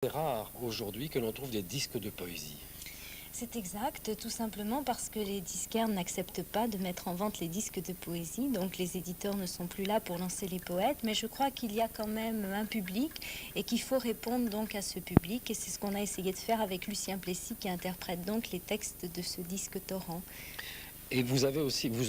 C'est rare aujourd'hui que l'on trouve des disques de poésie. C'est exact, tout simplement parce que les disquaires n'acceptent pas de mettre en vente les disques de poésie, donc les éditeurs ne sont plus là pour lancer les poètes, mais je crois qu'il y a quand même un public et qu'il faut répondre donc à ce public, et c'est ce qu'on a essayé de faire avec Lucien Plessis qui interprète donc les textes de ce disque torrent. Et vous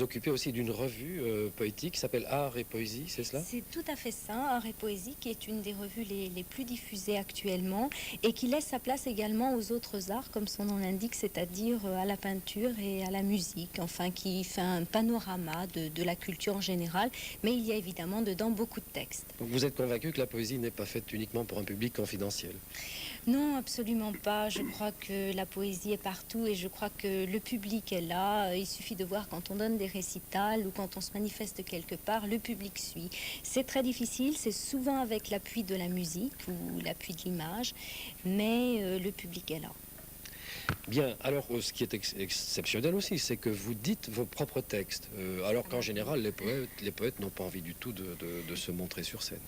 occupez aussi d'une revue poétique qui s'appelle Art et Poésie, c'est cela? C'est tout à fait ça, Art et Poésie, qui est une des revues les plus diffusées actuellement et qui laisse sa place également aux autres arts, comme son nom l'indique, c'est-à-dire à la peinture et à la musique, enfin qui fait un panorama de la culture en général, mais il y a évidemment dedans beaucoup de textes. Donc vous êtes convaincu que la poésie n'est pas faite uniquement pour un public confidentiel? Non, absolument pas. Je crois que la poésie est partout et je crois que le public est là. Il suffit de voir quand on donne des récitals ou quand on se manifeste quelque part, le public suit. C'est très difficile, c'est souvent avec l'appui de la musique ou l'appui de l'image, mais le public est là. Bien, alors ce qui est exceptionnel aussi, c'est que vous dites vos propres textes, alors qu'en général les poètes n'ont pas envie du tout de se montrer sur scène.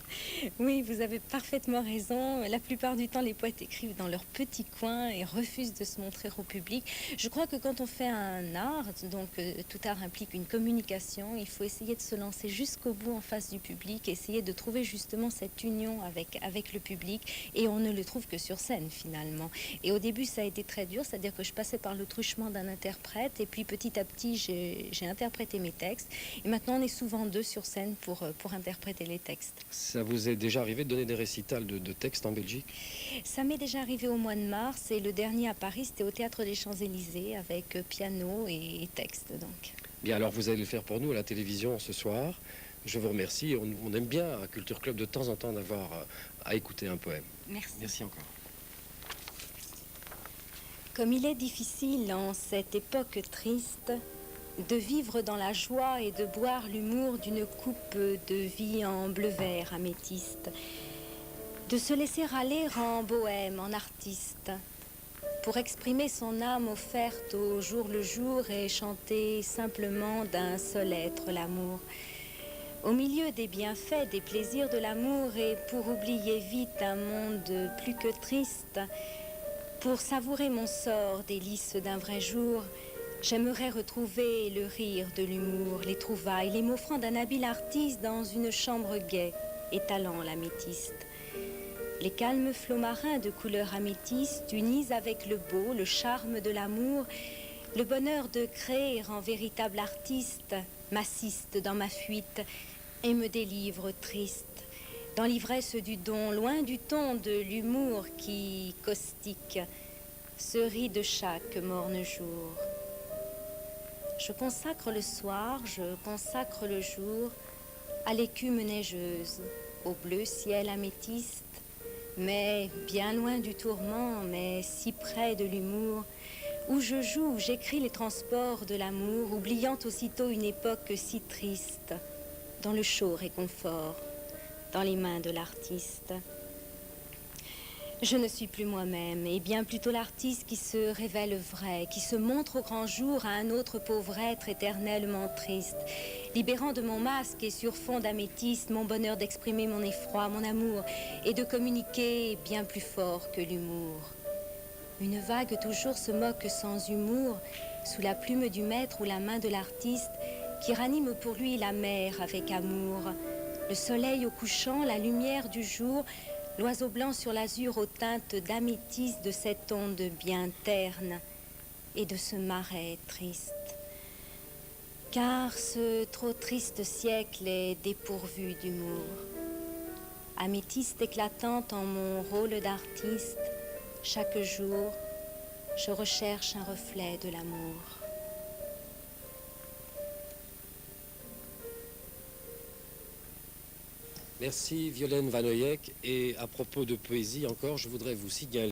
Oui, vous avez parfaitement raison. La plupart du temps, les poètes écrivent dans leur petit coin et refusent de se montrer au public. Je crois que quand on fait un art, donc tout art implique une communication, il faut essayer de se lancer jusqu'au bout en face du public, essayer de trouver justement cette union avec le public, et on ne le trouve que sur scène finalement. Et au début, ça a été très dur, c'est-à-dire que je passais par le truchement d'un interprète, et puis petit à petit, j'ai interprété mes textes, et maintenant on est souvent deux sur scène pour interpréter les textes. Ça vous est déjà arrivé de donner des récitals de textes en Belgique? Ça m'est déjà arrivé au mois de mars, et le dernier à Paris, c'était au Théâtre des Champs-Élysées, avec piano et texte, donc. Bien, alors vous allez le faire pour nous à la télévision ce soir. Je vous remercie. On aime bien à Culture Club de temps en temps d'avoir à écouter un poème. Merci. Merci encore. Comme il est difficile en cette époque triste de vivre dans la joie et de boire l'humour d'une coupe de vie en bleu-vert améthyste, de se laisser aller en bohème, en artiste, pour exprimer son âme offerte au jour le jour et chanter simplement d'un seul être l'amour. Au milieu des bienfaits, des plaisirs de l'amour, et pour oublier vite un monde plus que triste, pour savourer mon sort, délices d'un vrai jour, j'aimerais retrouver le rire de l'humour, les trouvailles, les mots francs d'un habile artiste dans une chambre gaie, étalant l'améthyste. Les calmes flots marins de couleur améthyste unissent avec le beau, le charme de l'amour, le bonheur de créer en véritable artiste, m'assiste dans ma fuite et me délivre triste. Dans l'ivresse du don, loin du ton de l'humour qui caustique, se rit de chaque morne jour. Je consacre le soir, je consacre le jour à l'écume neigeuse, au bleu ciel améthyste, mais bien loin du tourment, mais si près de l'humour, où je joue, où j'écris les transports de l'amour, oubliant aussitôt une époque si triste, dans le chaud réconfort, dans les mains de l'artiste. Je ne suis plus moi-même, et bien plutôt l'artiste qui se révèle vrai, qui se montre au grand jour à un autre pauvre être éternellement triste, libérant de mon masque et sur fond d'améthyste mon bonheur d'exprimer mon effroi, mon amour, et de communiquer bien plus fort que l'humour. Une vague toujours se moque sans humour, sous la plume du maître ou la main de l'artiste, qui ranime pour lui la mer avec amour. Le soleil au couchant, la lumière du jour, l'oiseau blanc sur l'azur aux teintes d'améthyste de cette onde bien terne et de ce marais triste. Car ce trop triste siècle est dépourvu d'humour. Améthyste éclatante en mon rôle d'artiste, chaque jour, je recherche un reflet de l'amour. Merci Violaine Vanoyek. Et à propos de poésie encore, je voudrais vous signaler